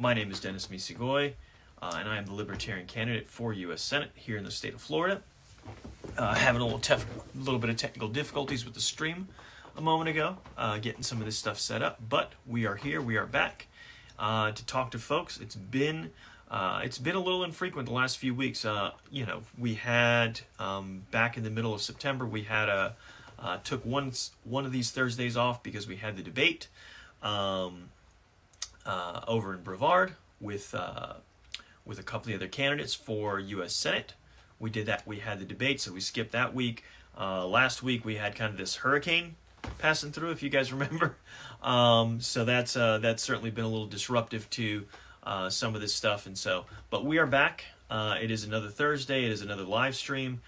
My name is Dennis Misigoy, and I am the Libertarian candidate for U.S. Senate here in the state of Florida. Having a little bit of technical difficulties with the stream a moment ago, getting some of this stuff set up, but we are here, we are back to talk to folks. It's been a little infrequent the last few weeks. We had back in the middle of September, we had took one of these Thursdays off because we had the debate over in Brevard with a couple of other candidates for U.S. Senate. We did that. We had the debate, so we skipped that week. Last week we had kind of this hurricane passing through, if you guys remember. So that's certainly been a little disruptive to some of this stuff. But we are back. It is another Thursday. It is another live stream.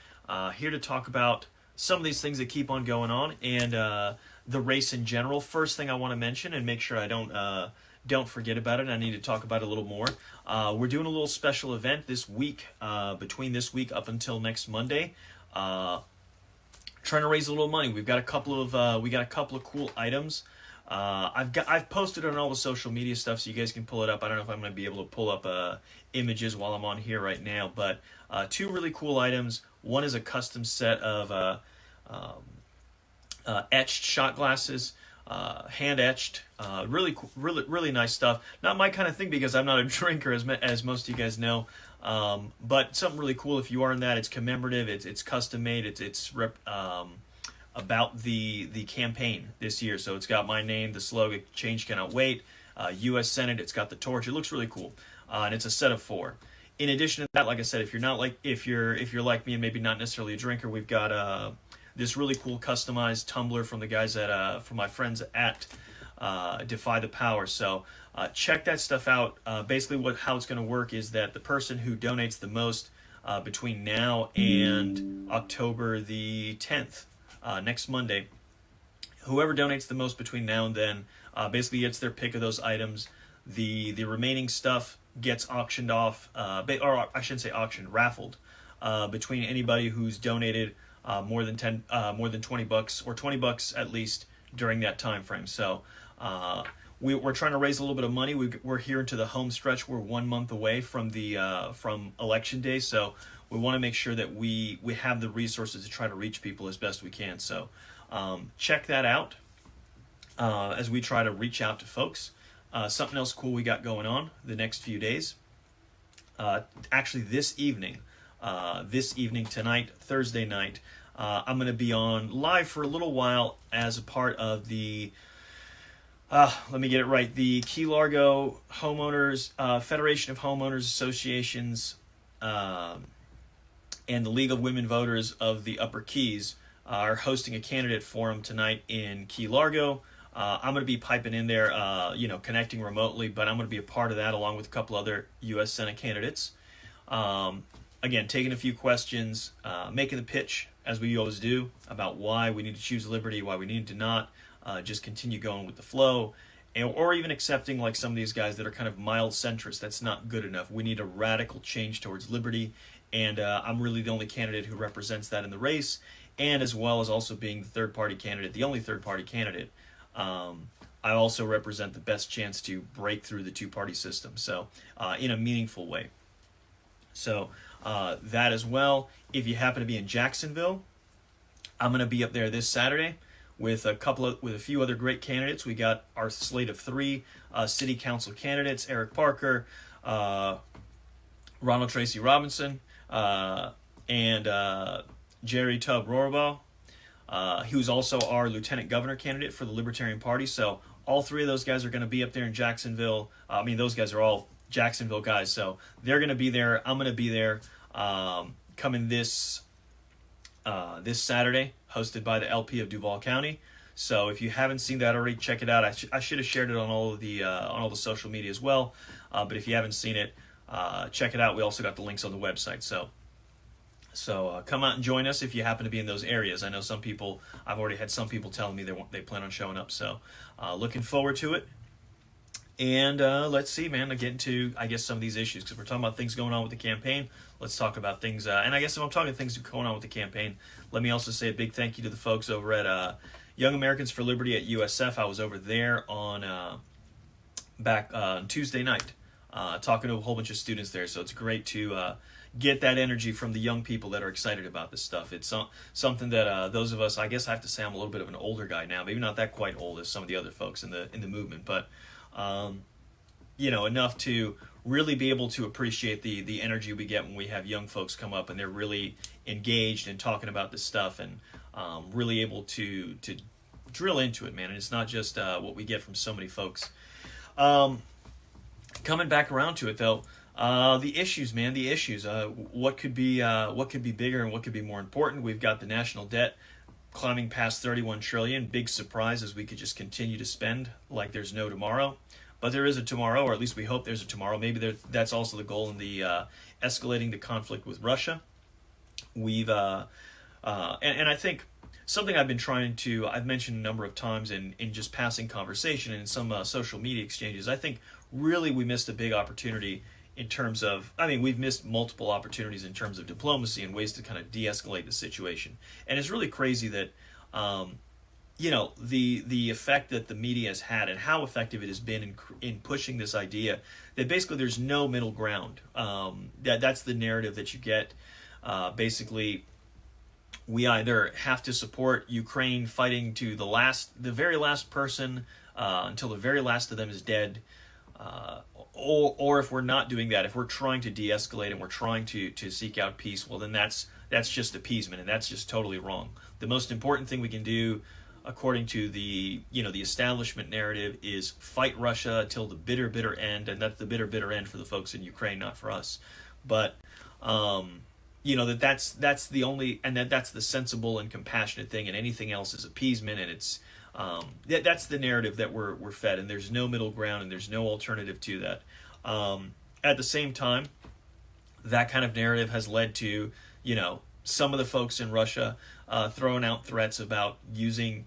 Here to talk about some of these things that keep on going on and the race in general. First thing I want to mention and make sure I don't forget about it. I need to talk about it a little more. We're doing a little special event this week, between this week up until next Monday. Trying to raise a little money. We've got a couple of cool items. I've posted on all the social media stuff, so you guys can pull it up. I don't know if I'm going to be able to pull up images while I'm on here right now, but two really cool items. One is a custom set of etched shot glasses. Hand etched, really nice stuff. Not my kind of thing because I'm not a drinker, as most of you guys know. But something really cool if you are in that. It's commemorative. It's custom made. It's about the campaign this year. So it's got my name, the slogan "Change Cannot Wait," U.S. Senate. It's got the torch. It looks really cool, and it's a set of 4. In addition to that, like I said, if you're like me and maybe not necessarily a drinker, we've got this really cool customized tumbler from the guys from my friends at Defy the Power. So check that stuff out. Basically, how it's going to work is that the person who donates the most between now and October the 10th, next Monday, whoever donates the most between now and then, basically gets their pick of those items. The remaining stuff gets auctioned off, or I shouldn't say auctioned, raffled, between anybody who's donated more than $20 or $20 at least during that time frame. So we're trying to raise a little bit of money. We're here into the home stretch. We're 1 month away from from election day, so we want to make sure that we have the resources to try to reach people as best we can. So check that out as we try to reach out to folks. Something else cool we got going on the next few days. Actually, this evening tonight, Thursday night, I'm going to be on live for a little while as a part of the, let me get it right, the Key Largo Homeowners, Federation of Homeowners Associations, and the League of Women Voters of the Upper Keys are hosting a candidate forum tonight in Key Largo. I'm going to be piping in there, connecting remotely, but I'm going to be a part of that along with a couple other U.S. Senate candidates. Again, taking a few questions, making the pitch, as we always do, about why we need to choose liberty, why we need to not just continue going with the flow, or even accepting like some of these guys that are kind of mild centrist. That's not good enough. We need a radical change towards liberty, and I'm really the only candidate who represents that in the race, and as well as also being the third-party candidate, the only third-party candidate, I also represent the best chance to break through the two-party system, so in a meaningful way. So that as well. If you happen to be in Jacksonville, I'm going to be up there this Saturday with a few other great candidates. We got our slate of 3 city council candidates: Eric Parker, Ronald Tracy Robinson, and Jerry Tubb Rohrbaugh. He was also our lieutenant governor candidate for the Libertarian Party. So all 3 of those guys are going to be up there in Jacksonville. Those guys are all Jacksonville guys, so they're going to be there. I'm going to be there coming this Saturday, hosted by the LP of Duval County. So if you haven't seen that already, check it out. I should have shared it on all the social media as well. But if you haven't seen it, check it out. We also got the links on the website. So come out and join us if you happen to be in those areas. I know I've already had some people telling me they plan on showing up. So looking forward to it. And let's see, man, I get into, some of these issues, because we're talking about things going on with the campaign. Let's talk about things, and I guess if I'm talking things going on with the campaign, let me also say a big thank you to the folks over at Young Americans for Liberty at USF. I was over there on Tuesday night. talking to a whole bunch of students there. So it's great to get that energy from the young people that are excited about this stuff. It's something that those of us, I guess I have to say I'm a little bit of an older guy now, maybe not that quite old as some of the other folks in the movement, but enough to really be able to appreciate the energy we get when we have young folks come up and they're really engaged and talking about this stuff and really able to drill into it, man. And it's not just what we get from so many folks. Coming back around to it, though, the issues, man, the issues. What could be bigger and what could be more important? We've got the national debt climbing past 31 trillion. Big surprise as we could just continue to spend like there's no tomorrow. But there is a tomorrow, or at least we hope there's a tomorrow. Maybe that's also the goal in the escalating the conflict with Russia. We've and I think something I've mentioned a number of times in just passing conversation and in some social media exchanges. I think really we missed a big opportunity in terms of, we've missed multiple opportunities in terms of diplomacy and ways to kind of de-escalate the situation. And it's really crazy that, the effect that the media has had and how effective it has been in pushing this idea that basically there's no middle ground. That's the narrative that you get. Basically, we either have to support Ukraine fighting to the very last person until the very last of them is dead, or if we're not doing that, if we're trying to de-escalate and we're trying to seek out peace, well then that's just appeasement, and that's just totally wrong. The most important thing we can do, according to the establishment narrative, is fight Russia till the bitter end, and that's the bitter end for the folks in Ukraine, not for us. But that's the only, and that's the sensible and compassionate thing, and anything else is appeasement, and it's that's the narrative that we're fed, and there's no middle ground, and there's no alternative to that. At the same time, that kind of narrative has led to some of the folks in Russia throwing out threats about using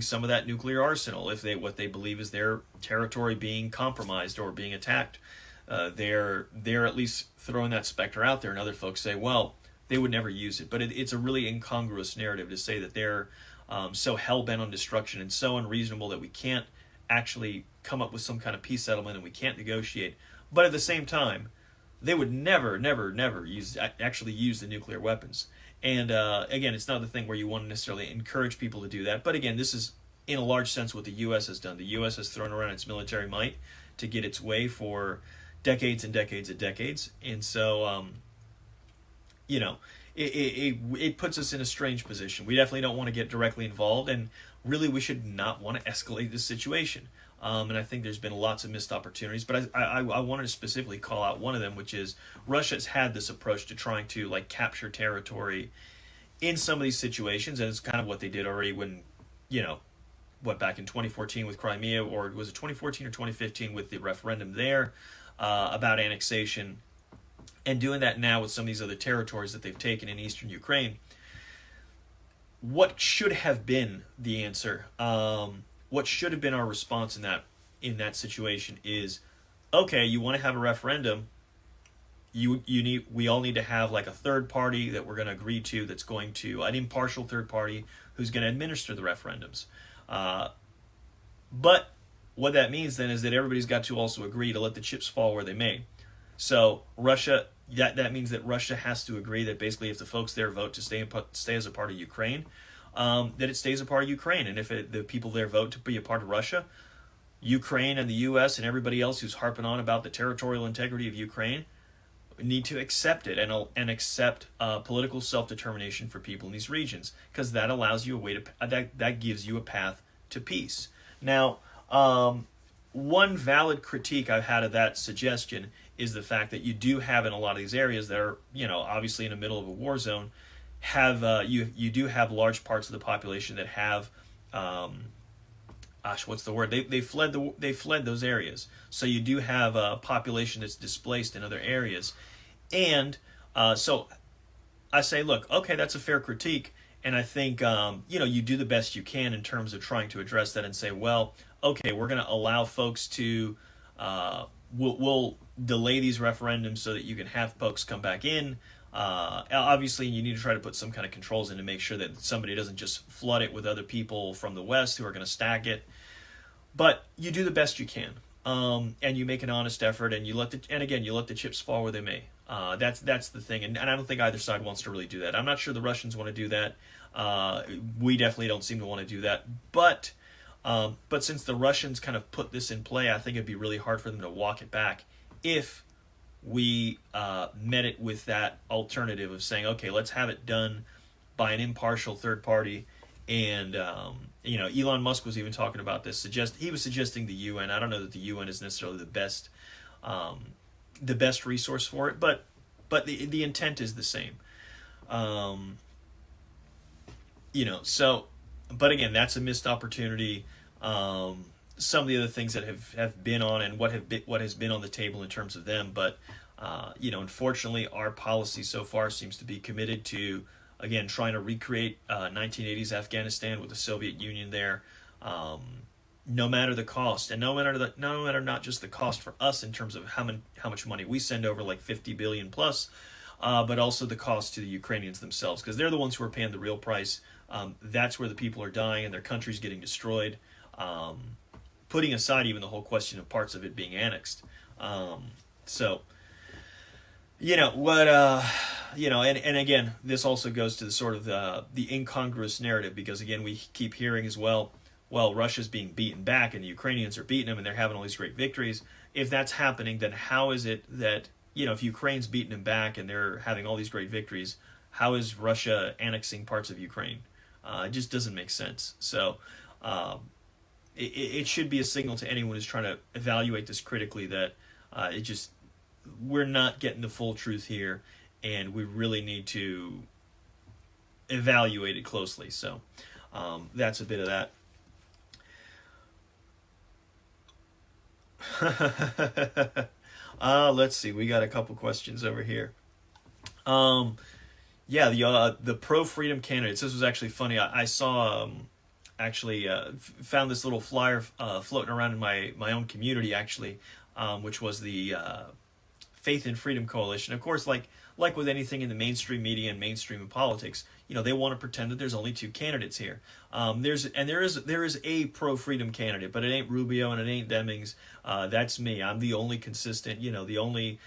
some of that nuclear arsenal if what they believe is their territory being compromised or being attacked. They're at least throwing that specter out there, and other folks say, well, they would never use it. But it's a really incongruous narrative to say that they're so hell-bent on destruction and so unreasonable that we can't actually come up with some kind of peace settlement and we can't negotiate. But at the same time, they would never actually use the nuclear weapons. And again, it's not the thing where you want to necessarily encourage people to do that. But again, this is in a large sense what the U.S. has done. The U.S. has thrown around its military might to get its way for decades and decades and decades. And so, it puts us in a strange position. We definitely don't want to get directly involved, and really we should not want to escalate this situation. And I think there's been lots of missed opportunities, but I wanted to specifically call out one of them, which is Russia's had this approach to trying to capture territory in some of these situations, and it's kind of what they did already when, back in 2014 with Crimea, or was it 2014 or 2015 with the referendum there about annexation, and doing that now with some of these other territories that they've taken in eastern Ukraine. What should have been the answer? What should have been our response in that situation is, okay, you want to have a referendum, we all need to have a third party that we're going to agree to, that's going to, an impartial third party who's going to administer the referendums. But what that means then is that everybody's got to also agree to let the chips fall where they may. So Russia, that means that Russia has to agree that basically if the folks there vote to stay as a part of Ukraine, that it stays a part of Ukraine. And if the people there vote to be a part of Russia, Ukraine and the U.S. and everybody else who's harping on about the territorial integrity of Ukraine need to accept it and accept political self-determination for people in these regions, because that allows you a way to that gives you a path to peace. Now, one valid critique I've had of that suggestion is the fact that you do have in a lot of these areas that are, obviously in the middle of a war zone, you do have large parts of the population that have, what's the word? They fled those areas. So you do have a population that's displaced in other areas, and so I say, look, okay, that's a fair critique, and I think you do the best you can in terms of trying to address that and say, well, okay, we're going to allow folks to we'll delay these referendums so that you can have folks come back in. Obviously, you need to try to put some kind of controls in to make sure that somebody doesn't just flood it with other people from the West who are going to stack it. But you do the best you can. and you make an honest effort, and you let the chips fall where they may. That's the thing, and I don't think either side wants to really do that. I'm not sure the Russians want to do that. We definitely don't seem to want to do that. But since the Russians kind of put this in play, I think it'd be really hard for them to walk it back if we met it with that alternative of saying, okay, let's have it done by an impartial third party. And Elon Musk was even talking about this. He was suggesting the UN. I don't know that the UN is necessarily the best resource for it, but the intent is the same. So, but again, that's a missed opportunity. Some of the other things that have been on and what has been on the table in terms of them, but unfortunately, our policy so far seems to be committed to, again, trying to recreate 1980s Afghanistan with the Soviet Union there, no matter the cost, and no matter not just the cost for us in terms of how much money we send over, like 50 billion plus, but also the cost to the Ukrainians themselves, because they're the ones who are paying the real price. That's where the people are dying and their country's getting destroyed. Putting aside even the whole question of parts of it being annexed. And again, this also goes to the sort of the incongruous narrative, because again, we keep hearing as well, Russia's being beaten back and the Ukrainians are beating them and they're having all these great victories. If that's happening, then how is it that, if Ukraine's beating them back and they're having all these great victories, how is Russia annexing parts of Ukraine? It just doesn't make sense. So it should be a signal to anyone who's trying to evaluate this critically that we're not getting the full truth here, and we really need to evaluate it closely. So that's a bit of that. Let's see. We got a couple questions over here. The pro-freedom candidates. This was actually funny. I saw... found this little flyer floating around in my own community, actually, which was the Faith and Freedom Coalition. Of course, like with anything in the mainstream media and mainstream politics, they want to pretend that there's only two candidates here. There is a pro-freedom candidate, but it ain't Rubio and it ain't Demings. That's me. I'm the only consistent, the only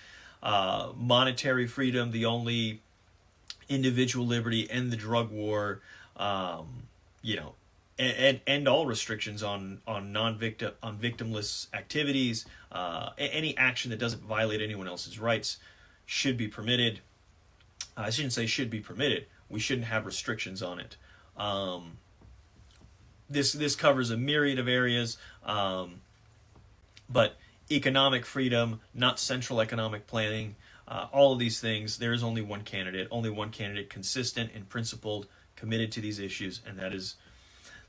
monetary freedom, the only individual liberty, end the drug war, and end all restrictions on victimless activities. Any action that doesn't violate anyone else's rights should be permitted. I shouldn't say should be permitted. We shouldn't have restrictions on it. This covers a myriad of areas, but economic freedom, not central economic planning, all of these things. There is only one candidate consistent and principled, committed to these issues, and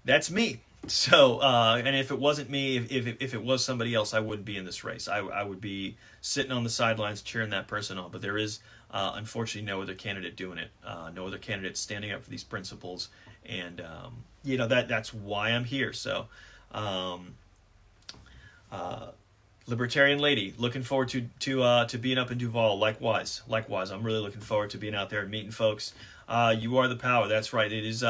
that's me. So, and if it wasn't me, if it was somebody else, I wouldn't be in this race. I would be sitting on the sidelines cheering that person on. But there is, unfortunately, no other candidate doing it. No other candidate standing up for these principles. And, that's why I'm here. So, Libertarian lady, looking forward to being up in Duval. Likewise, I'm really looking forward to being out there and meeting folks. You are the power. That's right. It is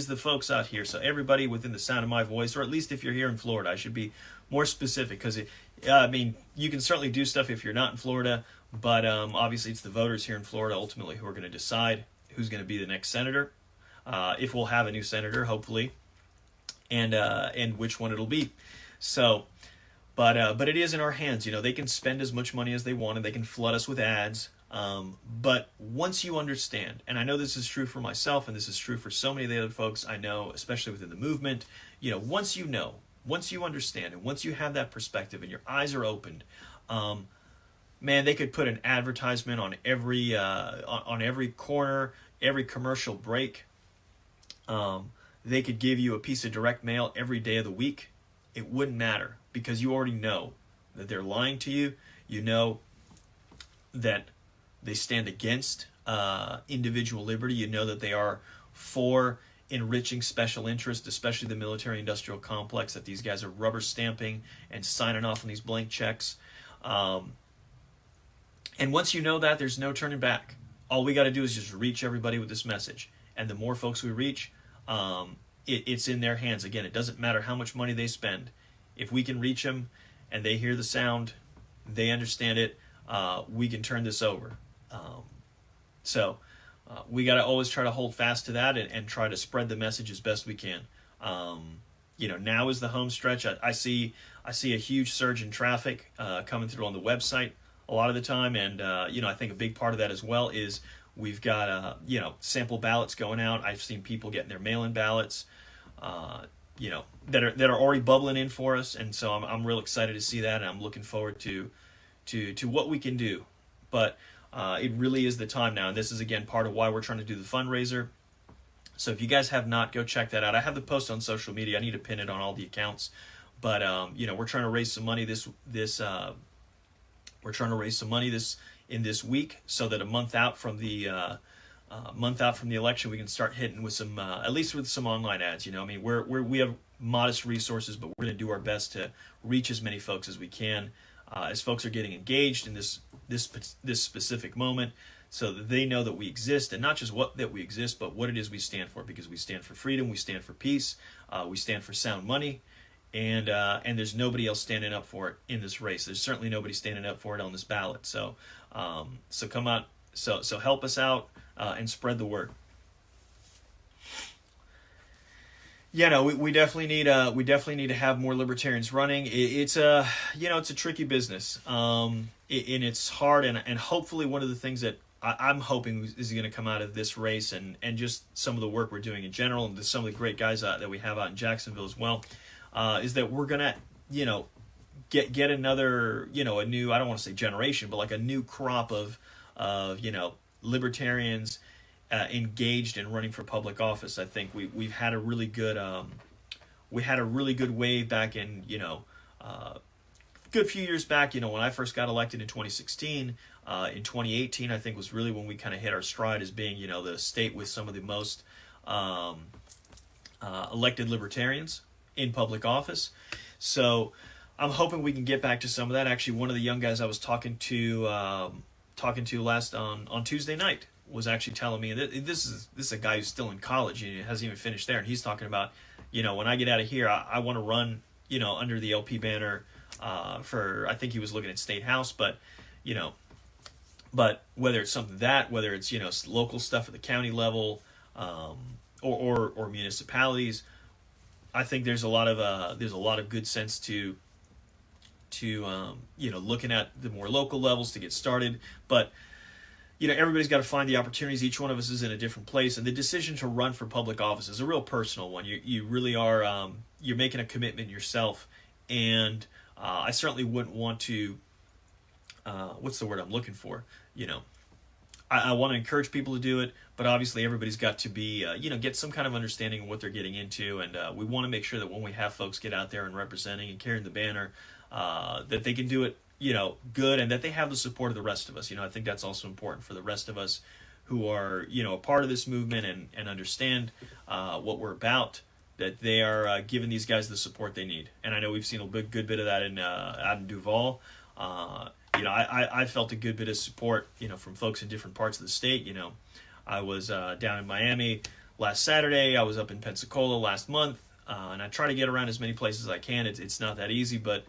the folks out here. So everybody within the sound of my voice, or at least if you're here in Florida, I should be more specific, because you can certainly do stuff if you're not in Florida, but obviously it's the voters here in Florida ultimately who are going to decide who's going to be the next senator, if we'll have a new senator, hopefully, and which one it'll be. So. But it is in our hands. They can spend as much money as they want and they can flood us with ads. But once you understand, and I know this is true for myself and this is true for so many of the other folks I know, especially within the movement, once you understand, and once you have that perspective and your eyes are opened, man, they could put an advertisement on every corner, every commercial break. They could give you a piece of direct mail every day of the week. It wouldn't matter, because you already know that they're lying to you. You know that they stand against individual liberty. You know that they are for enriching special interests, especially the military-industrial complex, that these guys are rubber stamping and signing off on these blank checks. And once you know that, there's no turning back. All we got to do is just reach everybody with this message. And the more folks we reach, it's in their hands. Again, it doesn't matter how much money they spend. If we can reach them and they hear the sound, they understand it, we can turn this over. So we got to always try to hold fast to that and try to spread the message as best we can. Now is the home stretch. I see a huge surge in traffic coming through on the website a lot of the time, and I think a big part of that as well is we've got sample ballots going out. I've seen people getting their mail-in ballots, that are already bubbling in for us, and so I'm real excited to see that, and I'm looking forward to what we can do. But it really is the time now, and this is again part of why we're trying to do the fundraiser. So if you guys have not, go check that out. I have the post on social media. I need to pin it on all the accounts. But we're trying to raise some money in this week, so that a month out from the election, we can start hitting with some at least with some online ads. We have modest resources, but we're going to do our best to reach as many folks as we can, as folks are getting engaged in this specific moment, so that they know that we exist, and not just that we exist, but what it is we stand for, because we stand for freedom, we stand for peace, we stand for sound money, and there's nobody else standing up for it in this race. There's certainly nobody standing up for it on this ballot. So come out, so help us out and spread the word. We definitely need to have more libertarians running. It's a tricky business, and it's hard, and hopefully one of the things that I'm hoping is going to come out of this race, and just some of the work we're doing in general, and some of the great guys that we have out in Jacksonville as well, is that we're gonna get another a new, I don't want to say generation, but like a new crop of libertarians engaged in running for public office. I think we've had a really good wave back in good few years back. When I first got elected in 2016, in 2018 I think was really when we kind of hit our stride as being the state with some of the most elected libertarians in public office. So I'm hoping we can get back to some of that. Actually, one of the young guys I was talking to last on Tuesday night was actually telling me that this is a guy who's still in college and hasn't even finished there, and he's talking about, when I get out of here, I want to run, under the LP banner for, I think he was looking at State House, but whether it's something whether it's local stuff at the county level, or municipalities, I think there's a lot of good sense to looking at the more local levels to get started. But everybody's got to find the opportunities. Each one of us is in a different place, and the decision to run for public office is a real personal one. You really are you're making a commitment yourself, and I certainly wouldn't want to. What's the word I'm looking for? I want to encourage people to do it, but obviously everybody's got to be get some kind of understanding of what they're getting into, and we want to make sure that when we have folks get out there and representing and carrying the banner, that they can do it good, and that they have the support of the rest of us. I think that's also important for the rest of us who are a part of this movement and understand what we're about, that they are giving these guys the support they need. And I know we've seen a good bit of that out in Duval. I felt a good bit of support from folks in different parts of the state. I was down in Miami last Saturday. I was up in Pensacola last month, and I try to get around as many places as I can. It's not that easy, but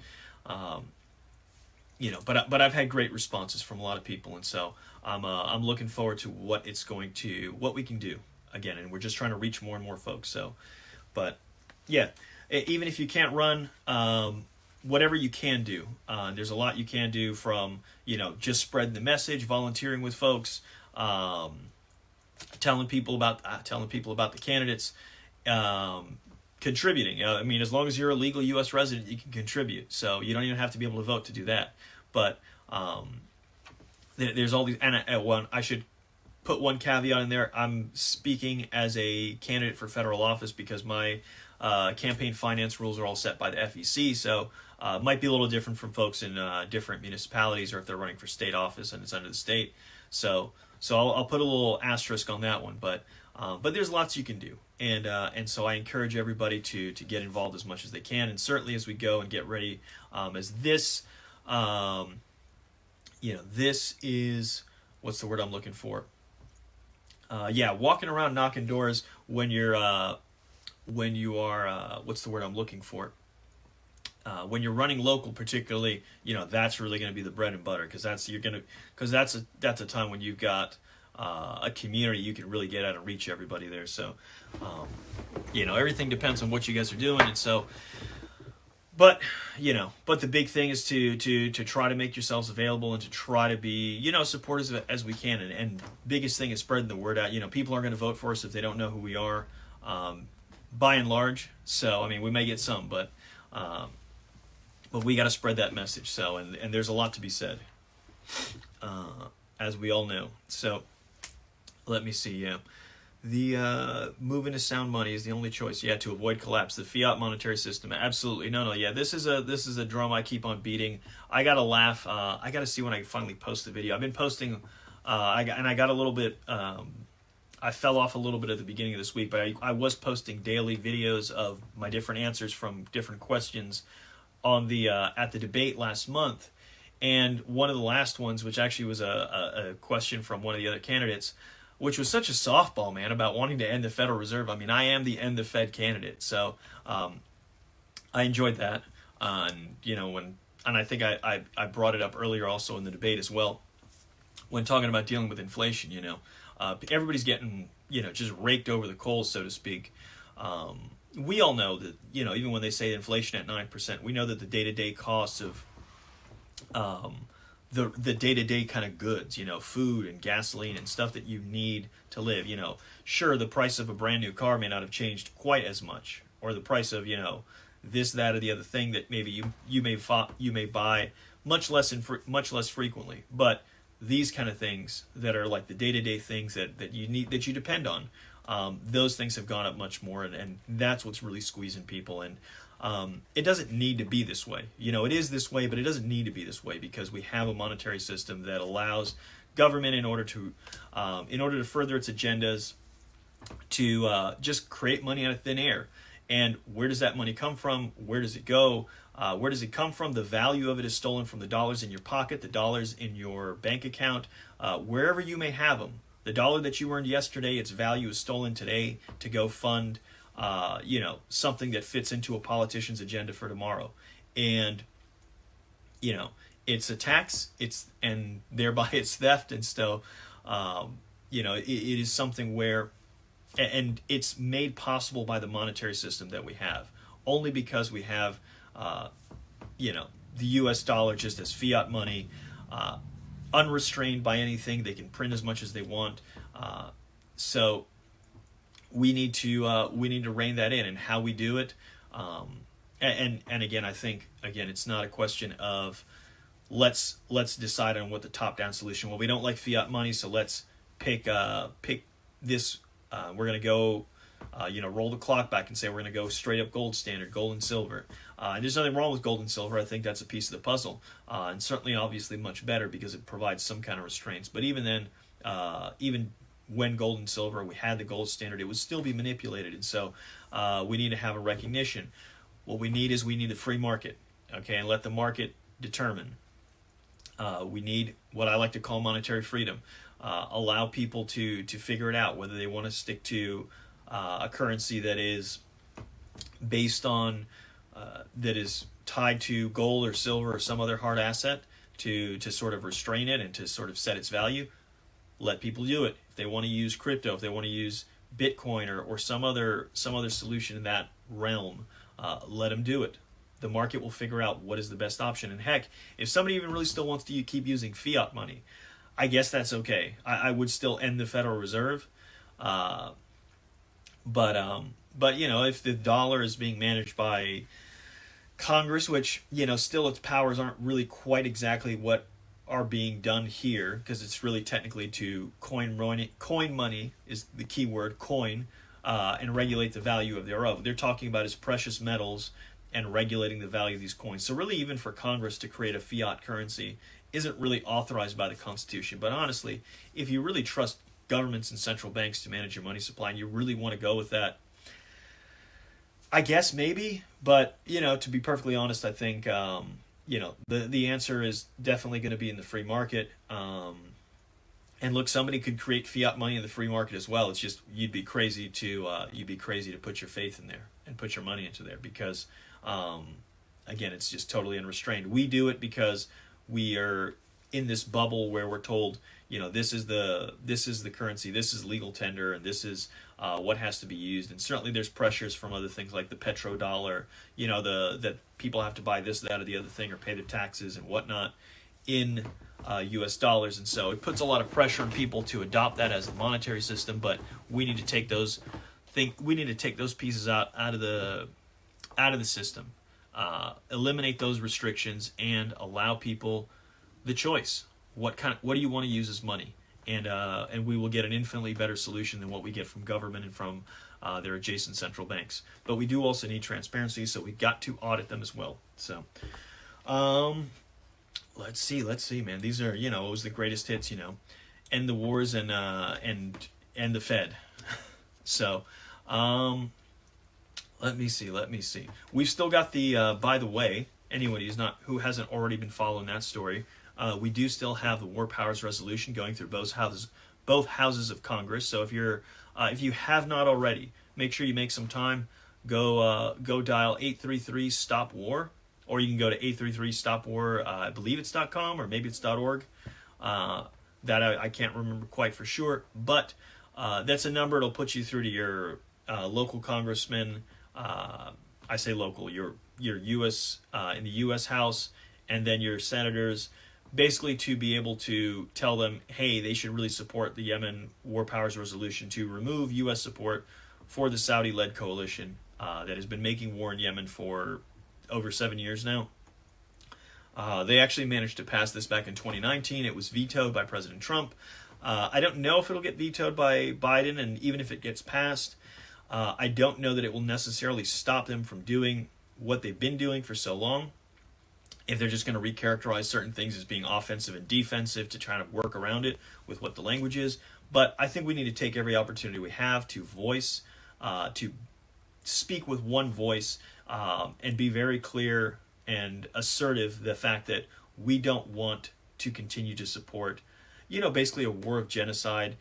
but I've had great responses from a lot of people, and so I'm looking forward to what we can do again, and we're just trying to reach more and more folks. So, but yeah, even if you can't run, whatever you can do, there's a lot you can do, from just spreading the message, volunteering with folks, telling people about the candidates, contributing. As long as you're a legal U.S. resident, you can contribute. So you don't even have to be able to vote to do that. But there's all these, and I should put one caveat in there. I'm speaking as a candidate for federal office because my campaign finance rules are all set by the FEC. So it might be a little different from folks in different municipalities, or if they're running for state office and it's under the state. So I'll put a little asterisk on that one. But there's lots you can do, and so I encourage everybody to get involved as much as they can, and certainly as we go and get ready, as this, this is, what's the word I'm looking for? Walking around knocking doors when you are, what's the word I'm looking for? when you're running local, particularly, that's really going to be the bread and butter, because that's a time when you've got a community you can really get out and reach everybody there. So, everything depends on what you guys are doing, and so. But the big thing is to try to make yourselves available and to try to be supportive as we can. And biggest thing is spreading the word out. People aren't going to vote for us if they don't know who we are, by and large. So I mean, we may get some, but we got to spread that message. So and there's a lot to be said, as we all know. So let me see. Yeah. The moving to sound money is the only choice. Yeah, to avoid collapse. The fiat monetary system. Absolutely. No. Yeah, this is a drum I keep on beating. I gotta laugh. I gotta see when I finally post the video. I've been posting. I got a little bit. I fell off a little bit at the beginning of this week, but I was posting daily videos of my different answers from different questions on the at the debate last month, and one of the last ones, which actually was a question from one of the other candidates, which was such a softball, man, about wanting to end the Federal Reserve. I mean, I am the end the Fed candidate, so I enjoyed that. And I think I brought it up earlier also in the debate as well, when talking about dealing with inflation. Everybody's getting just raked over the coals, so to speak. We all know that even when they say inflation at 9%, we know that the day-to-day costs of the day-to-day kind of goods, food and gasoline and stuff that you need to live, sure, the price of a brand new car may not have changed quite as much, or the price of, this, that, or the other thing that maybe you may buy much less frequently. But these kind of things that are like the day-to-day things that you need, that you depend on, those things have gone up much more, and that's what's really squeezing people. And it doesn't need to be this way. It is this way, but it doesn't need to be this way, because we have a monetary system that allows government, in order to further its agendas, to just create money out of thin air. And where does that money come from? Where does it go? Where does it come from? The value of it is stolen from the dollars in your pocket, the dollars in your bank account, wherever you may have them. The dollar that you earned yesterday, its value is stolen today to go fund something that fits into a politician's agenda for tomorrow. And it's a tax, and thereby it's theft. And so it is something where, and it's made possible by the monetary system that we have, only because we have the US dollar just as fiat money, unrestrained by anything. They can print as much as they want. So we need to rein that in, and how we do it. And again, I think it's not a question of let's decide on what the top down solution. Well, we don't like fiat money, so let's pick this. We're going to go roll the clock back and say we're going to go straight up gold standard, gold and silver. And there's nothing wrong with gold and silver. I think that's a piece of the puzzle, and certainly obviously much better because it provides some kind of restraints. But even then, even when gold and silver, we had the gold standard, it would still be manipulated. And so we need to have a recognition. What we need the free market, okay, and let the market determine. We need what I like to call monetary freedom. Allow people to figure it out, whether they want to stick to a currency that is based on, that is tied to gold or silver or some other hard asset to sort of restrain it and to sort of set its value. Let people do it. If they want to use crypto, if they want to use Bitcoin or some other solution in that realm, let them do it. The market will figure out what is the best option. And heck, if somebody even really still wants to keep using fiat money, I guess that's okay. I would still end the Federal Reserve. But if the dollar is being managed by Congress, which, still its powers aren't really quite exactly what are being done here, because it's really technically to coin money is the key word, coin, and regulate the value of thereof. They're talking about as precious metals and regulating the value of these coins. So really, even for Congress to create a fiat currency isn't really authorized by the Constitution. But honestly, if you really trust governments and central banks to manage your money supply, and you really want to go with that, I guess maybe. But, to be perfectly honest, I think, the answer is definitely going to be in the free market. And look, somebody could create fiat money in the free market as well. It's just you'd be crazy to put your faith in there and put your money into there, because again, it's just totally unrestrained. We do it because we are in this bubble where we're told, this is the currency, this is legal tender, and this is what has to be used. And certainly there's pressures from other things like the petrodollar, that people have to buy this, that, or the other thing, or pay their taxes and whatnot in U.S. dollars. And so it puts a lot of pressure on people to adopt that as a monetary system. But we need to take those pieces out of the system, eliminate those restrictions, and allow people the choice. What do you want to use as money? And we will get an infinitely better solution than what we get from government and from their adjacent central banks. But we do also need transparency, so we've got to audit them as well. So, let's see, man. These are, it was the greatest hits, end the wars and the Fed. So, let me see. We've still got the, by the way, anyone who hasn't already been following that story, we do still have the War Powers Resolution going through both houses of Congress. So if you have not already, make sure you make some time. Go dial 833 Stop War, or you can go to 833 Stop War. I believe it's .com or maybe it's .org. That I can't remember quite for sure, but that's a number. It'll put you through to your local congressman. I say local. Your U.S. In the U.S. House, and then your senators. Basically to be able to tell them, hey, they should really support the Yemen War Powers Resolution to remove U.S. support for the Saudi-led coalition that has been making war in Yemen for over 7 years now. They actually managed to pass this back in 2019. It was vetoed by President Trump. I don't know if it'll get vetoed by Biden, and even if it gets passed, I don't know that it will necessarily stop them from doing what they've been doing for so long. If they're just going to recharacterize certain things as being offensive and defensive to try to work around it with what the language is. But I think we need to take every opportunity we have to voice, to speak with one voice, and be very clear and assertive the fact that we don't want to continue to support, basically a war of genocide.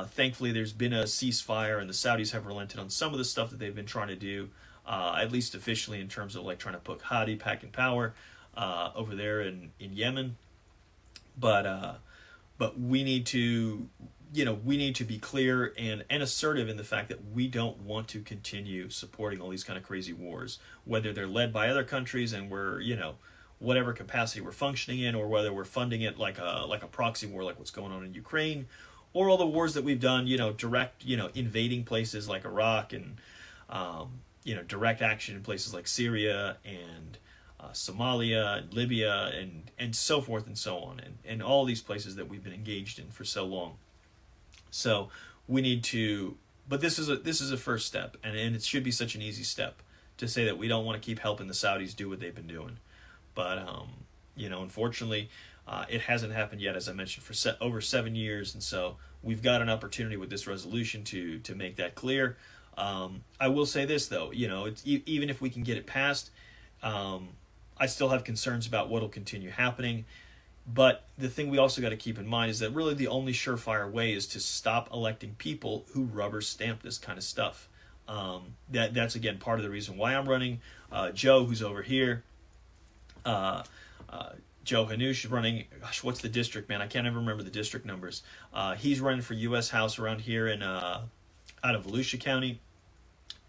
Thankfully, there's been a ceasefire, and the Saudis have relented on some of the stuff that they've been trying to do, at least officially in terms of like trying to put Hadi back in power. Over there in Yemen, but we need to be clear and assertive in the fact that we don't want to continue supporting all these kind of crazy wars, whether they're led by other countries and we're whatever capacity we're functioning in, or whether we're funding it like a proxy war like what's going on in Ukraine, or all the wars that we've done, direct invading places like Iraq and direct action in places like Syria and Somalia, and Libya, and so forth and so on, and all these places that we've been engaged in for so long. So we need to, but this is a first step, and it should be such an easy step to say that we don't want to keep helping the Saudis do what they've been doing. But unfortunately, it hasn't happened yet, as I mentioned, for over 7 years, and so we've got an opportunity with this resolution to make that clear. I will say this though, it's, even if we can get it passed, I still have concerns about what will continue happening. But the thing we also got to keep in mind is that really the only surefire way is to stop electing people who rubber stamp this kind of stuff. That's, again, part of the reason why I'm running. Joe, who's over here, Joe Hanush is running, gosh, what's the district, man? I can't ever remember the district numbers. He's running for U.S. House around here in out of Volusia County.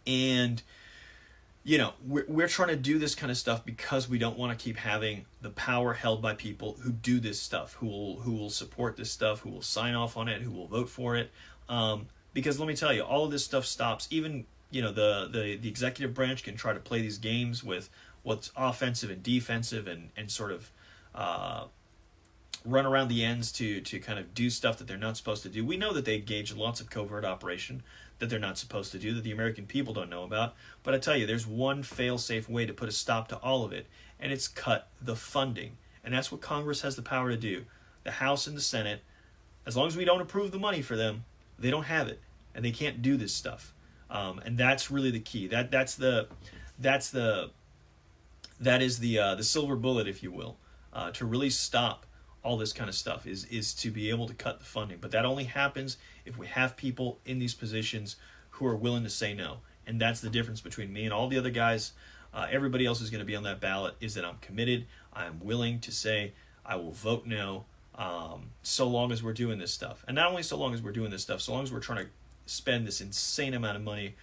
And we're trying to do this kind of stuff because we don't want to keep having the power held by people who do this stuff, who will support this stuff, who will sign off on it, who will vote for it. Because let me tell you, all of this stuff stops. Even the executive branch can try to play these games with what's offensive and defensive and sort of run around the ends to kind of do stuff that they're not supposed to do. We know that they engage in lots of covert operation that they're not supposed to do, that the American people don't know about. But I tell you, there's one fail-safe way to put a stop to all of it, and it's cut the funding. And that's what Congress has the power to do. The House and the Senate, as long as we don't approve the money for them, they don't have it, and they can't do this stuff. And that's really the key. That is the silver bullet, if you will, to really stop all this kind of stuff is to be able to cut the funding. But that only happens if we have people in these positions who are willing to say no. And that's the difference between me and all the other guys everybody else is going to be on that ballot, is that I'm committed. I'm willing to say I will vote no, so long as we're doing this stuff. And not only so long as we're doing this stuff, so long as we're trying to spend this insane amount of money.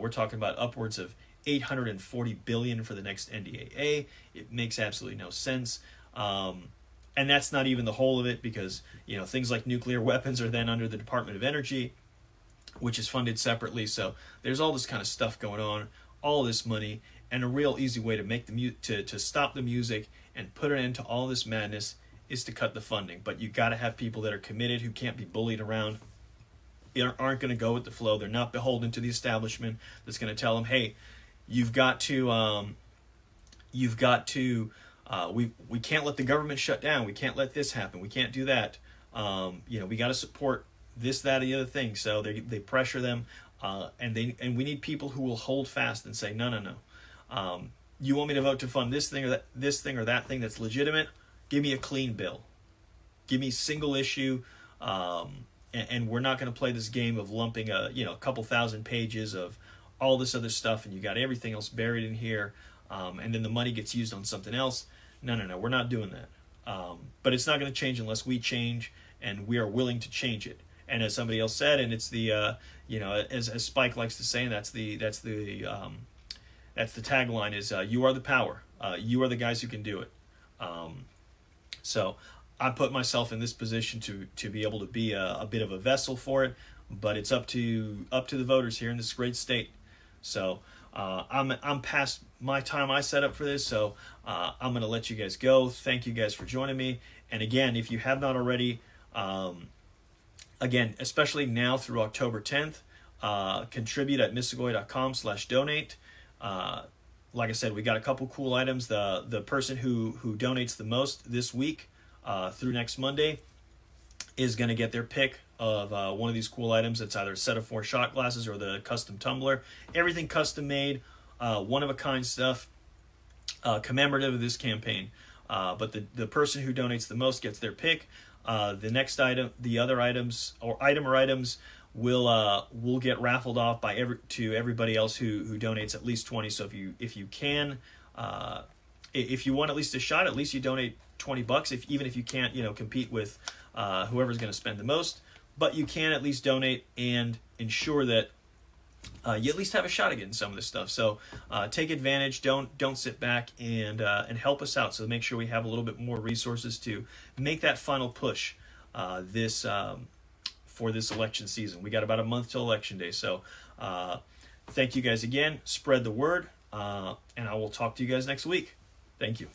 We're talking about upwards of $840 billion for the next NDAA. It makes absolutely no sense. And that's not even the whole of it, because things like nuclear weapons are then under the Department of Energy, which is funded separately. So there's all this kind of stuff going on, all this money, and a real easy way to make to stop the music and put an end to all this madness is to cut the funding. But you got to have people that are committed, who can't be bullied around, aren't going to go with the flow. They're not beholden to the establishment that's going to tell them, hey, you've got to we can't let the government shut down. We can't let this happen. We can't do that. We got to support this, that, or the other thing. So they pressure them, and we need people who will hold fast and say, no. You want me to vote to fund this thing or that thing that's legitimate? Give me a clean bill. Give me single issue, and we're not going to play this game of lumping a couple thousand pages of all this other stuff, and you got everything else buried in here, and then the money gets used on something else. No, we're not doing that. But it's not going to change unless we change, and we are willing to change it. And as somebody else said, and it's the as Spike likes to say, and that's the tagline is you are the power. You are the guys who can do it. So I put myself in this position to be able to be a bit of a vessel for it, but it's up to the voters here in this great state. So I'm past my time I set up for this, so I'm going to let you guys go. Thank you guys for joining me. And again, if you have not already, again, especially now through October 10th, contribute at misagoy.com/donate. Like I said, we got a couple cool items. The person who donates the most this week through next Monday is going to get their pick of one of these cool items. It's either a set of 4 shot glasses or the custom tumbler. Everything custom made, one-of-a-kind stuff, commemorative of this campaign. But the person who donates the most gets their pick. The next item, the other items or items will get raffled off to everybody else who donates at least 20. So if you can, if you want at least a shot, at least you donate $20. Even if you can't, compete with whoever's going to spend the most, but you can at least donate and ensure that you at least have a shot at getting some of this stuff. So take advantage. Don't sit back and help us out. So make sure we have a little bit more resources to make that final push for this election season. We got about a month till election day. So thank you guys again. Spread the word, and I will talk to you guys next week. Thank you.